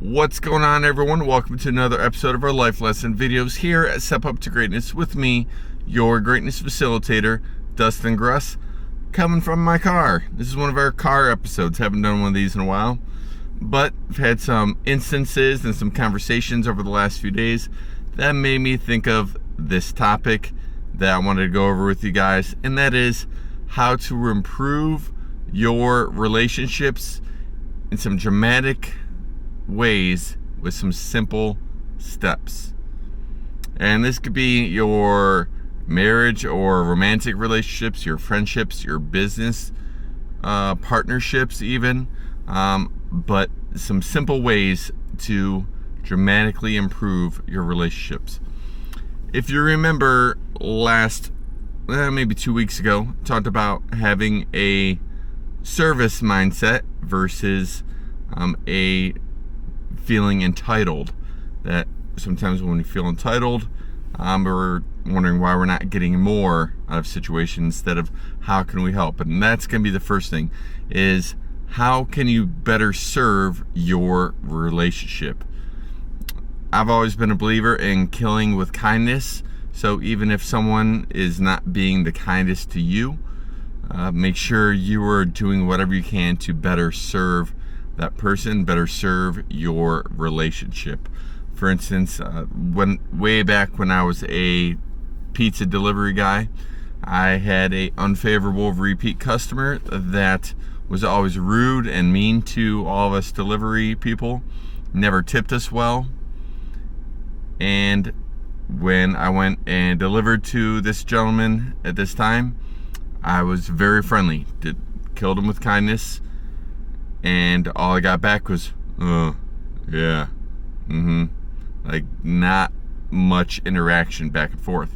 What's going on, everyone? Welcome to another episode of our life lesson videos here at Step Up to Greatness with me, your greatness facilitator, Dustin Gruss, coming from my car. This is one of our car episodes. Haven't done one of these in a while, but I've had some instances and some conversations over the last few days that made me think of this topic that I wanted to go over with you guys, and that is how to improve your relationships in some dramatic ways with some simple steps. And this could be your marriage or romantic relationships, your friendships, your business partnerships even, but some simple ways to dramatically improve your relationships. If you remember last maybe 2 weeks ago, I talked about having a service mindset versus a feeling entitled. That sometimes when we feel entitled, we're wondering why we're not getting more out of situations instead of how can we help. And that's going to be the first thing, is how can you better serve your relationship. I've always been a believer in killing with kindness. So even if someone is not being the kindest to you, make sure you are doing whatever you can to better serve that person, better serve your relationship. For instance, way back when I was a pizza delivery guy, I had a unfavorable repeat customer that was always rude and mean to all of us delivery people, never tipped us well. And when I went and delivered to this gentleman at this time, I was very friendly, killed him with kindness, and all I got back was, oh, yeah, like not much interaction back and forth.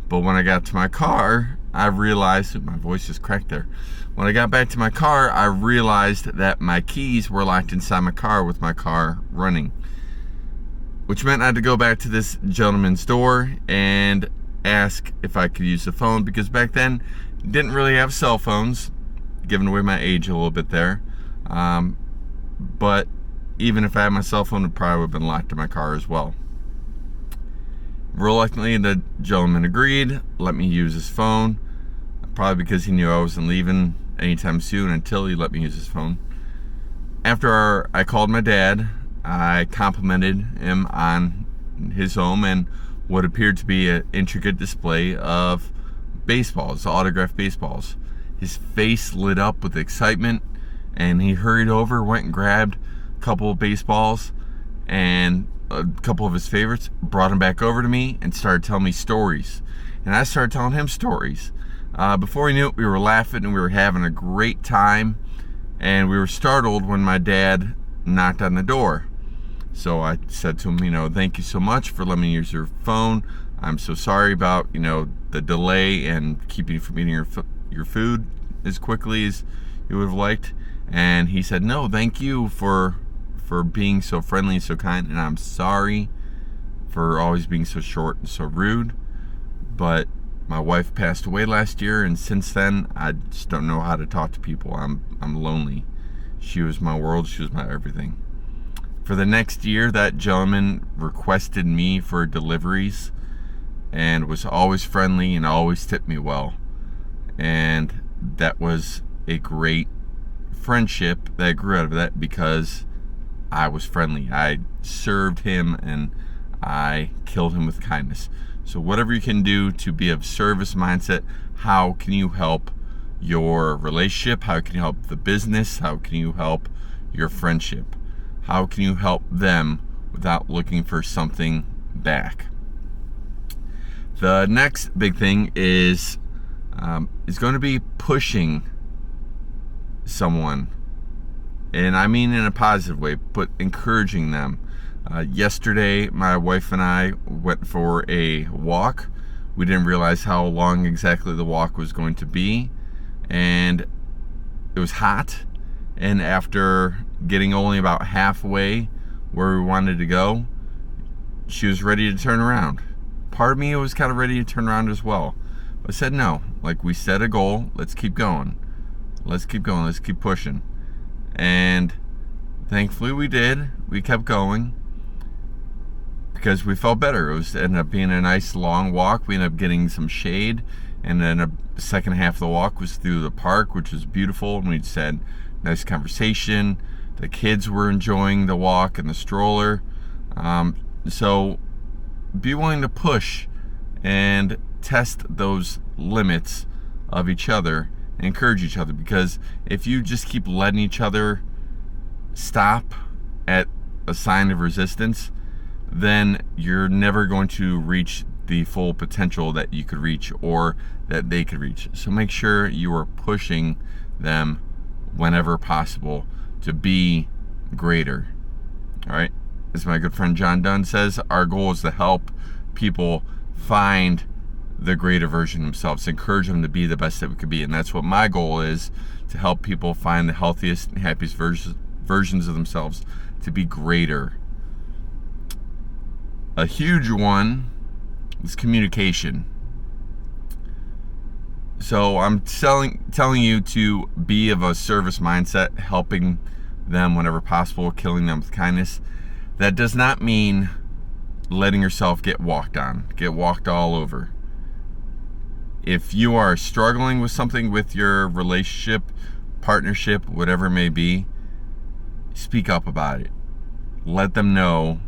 But when I got to my car, I realized, my voice just cracked there. When I got back to my car, I realized that my keys were locked inside my car with my car running, which meant I had to go back to this gentleman's door and ask if I could use the phone, because back then, didn't really have cell phones, giving away my age a little bit there. But even if I had my cell phone, it probably would have been locked in my car as well. Reluctantly, the gentleman agreed, let me use his phone, probably because he knew I wasn't leaving anytime soon until he let me use his phone. After I called my dad, I complimented him on his home and what appeared to be an intricate display of baseballs, autographed baseballs. His face lit up with excitement, and he hurried over, went and grabbed a couple of baseballs and a couple of his favorites, brought them back over to me, and started telling me stories. And I started telling him stories. Before we knew it, we were laughing and we were having a great time, and we were startled when my dad knocked on the door. So I said to him, thank you so much for letting me use your phone. I'm so sorry about, the delay and keeping you from eating your food as quickly as you would have liked. And he said, no, thank you for being so friendly and so kind, and I'm sorry for always being so short and so rude. But my wife passed away last year, and since then I just don't know how to talk to people. I'm lonely. She was my world, she was my everything. For the next year, that gentleman requested me for deliveries and was always friendly and always tipped me well. And that was a great friendship that grew out of that because I was friendly. I served him and I killed him with kindness. So whatever you can do to be of service mindset, how can you help your relationship? How can you help the business? How can you help your friendship? How can you help them without looking for something back? The next big thing is going to be pushing someone. And I mean in a positive way, but encouraging them. Yesterday, my wife and I went for a walk. We didn't realize how long exactly the walk was going to be. And it was hot. And after getting only about halfway where we wanted to go, she was ready to turn around. Part of me was kind of ready to turn around as well. I said, no, like we set a goal, let's keep going. Let's keep going, let's keep pushing. And Thankfully we did. We kept going because we felt better. It ended up being a nice long walk. We ended up getting some shade, and then the second half of the walk was through the park, which was beautiful, and we just had nice conversation. The kids were enjoying the walk and the stroller. So be willing to push and test those limits of each other and encourage each other, because if you just keep letting each other stop at a sign of resistance, then you're never going to reach the full potential that you could reach or that they could reach. So make sure you are pushing them whenever possible to be greater. All right, as my good friend John Dunn says, our goal is to help people find the greater version of themselves, encourage them to be the best that we could be. And that's what my goal is, to help people find the healthiest and happiest versions of themselves, to be greater. A huge one is communication. So I'm telling you to be of a service mindset, helping them whenever possible, killing them with kindness. That does not mean letting yourself get walked on, get walked all over. If you are struggling with something with your relationship, partnership, whatever it may be, speak up about it. Let them know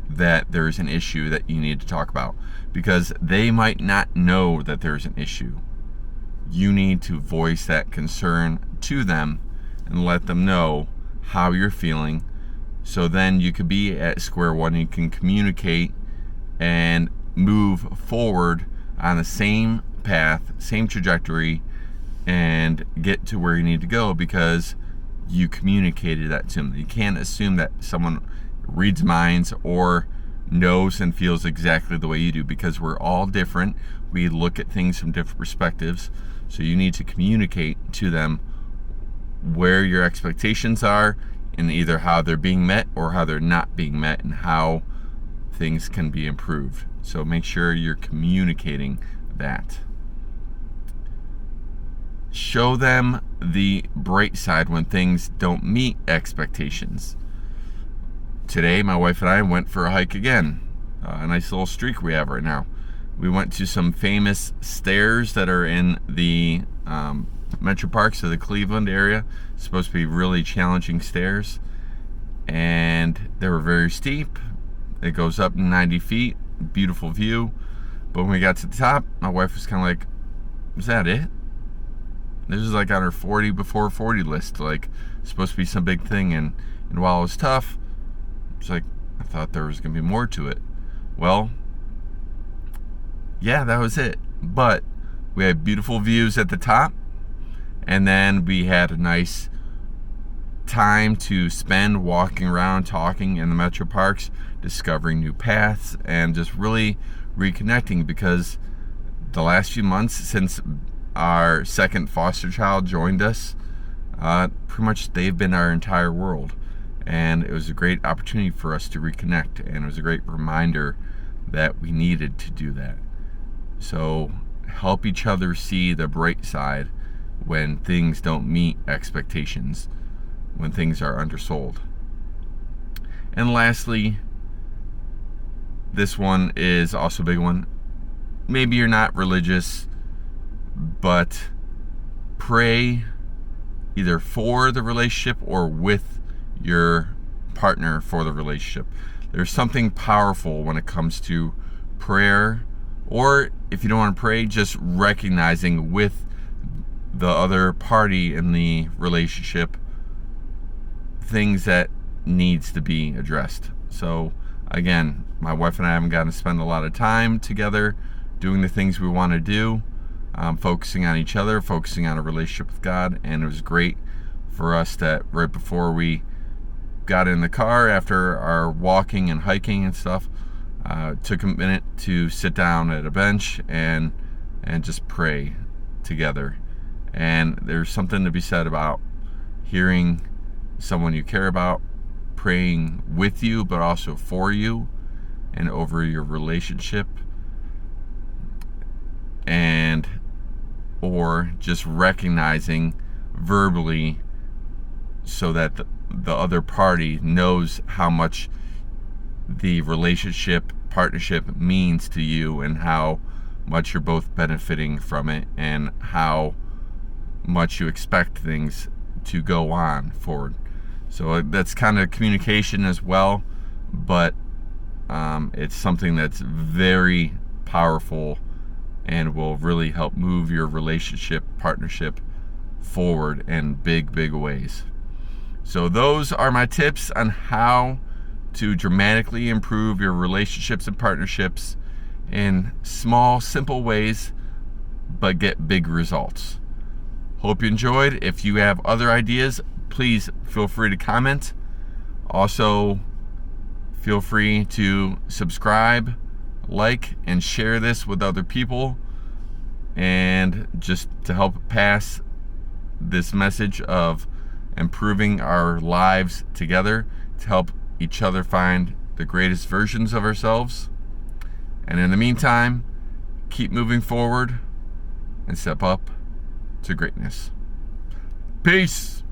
that there's an issue that you need to talk about, because they might not know that there's an issue. You need to voice that concern to them and let them know how you're feeling, so then you could be at square one. You can communicate and move forward on the same path, same trajectory, and get to where you need to go because you communicated that to them. You can't assume that someone reads minds or knows and feels exactly the way you do, because we're all different. We look at things from different perspectives. So you need to communicate to them where your expectations are, and either how they're being met or how they're not being met, and how things can be improved. So make sure you're communicating that. Show them the bright side when things don't meet expectations. Today, my wife and I went for a hike again. A nice little streak we have right now. We went to some famous stairs that are in the metro parks of the Cleveland area. It's supposed to be really challenging stairs, and they were very steep. It goes up 90 feet, beautiful view. But when we got to the top, my wife was kind of like, "Is that it?" This is like on her 40 before 40 list, like supposed to be some big thing. And while it was tough, it's like, I thought there was gonna be more to it. Well, yeah, that was it. But we had beautiful views at the top, and then we had a nice time to spend walking around, talking in the metro parks, discovering new paths, and just really reconnecting, because the last few months since our second foster child joined us, pretty much they've been our entire world. And it was a great opportunity for us to reconnect, and it was a great reminder that we needed to do that. So help each other see the bright side when things don't meet expectations, when things are undersold. And lastly, this one is also a big one. Maybe you're not religious, but pray either for the relationship or with your partner for the relationship. There's something powerful when it comes to prayer, or if you don't want to pray, just recognizing with the other party in the relationship things that needs to be addressed. So again, my wife and I haven't gotten to spend a lot of time together doing the things we want to do, focusing on each other, focusing on a relationship with God. And it was great for us that right before we got in the car after our walking and hiking and stuff, took a minute to sit down at a bench and just pray together. And there's something to be said about hearing someone you care about praying with you, but also for you and over your relationship, and or just recognizing verbally so that the other party knows how much the relationship, partnership means to you, and how much you're both benefiting from it, and how much you expect things to go on forward. So that's kind of communication as well, but it's something that's very powerful and will really help move your relationship, partnership forward in big ways. So those are my tips on how to dramatically improve your relationships and partnerships in small, simple ways, but get big results. Hope you enjoyed. If you have other ideas, please feel free to comment. Also, feel free to subscribe, like, and share this with other people, and just to help pass this message of improving our lives together, to help each other find the greatest versions of ourselves. And in the meantime, keep moving forward and step up to greatness. Peace.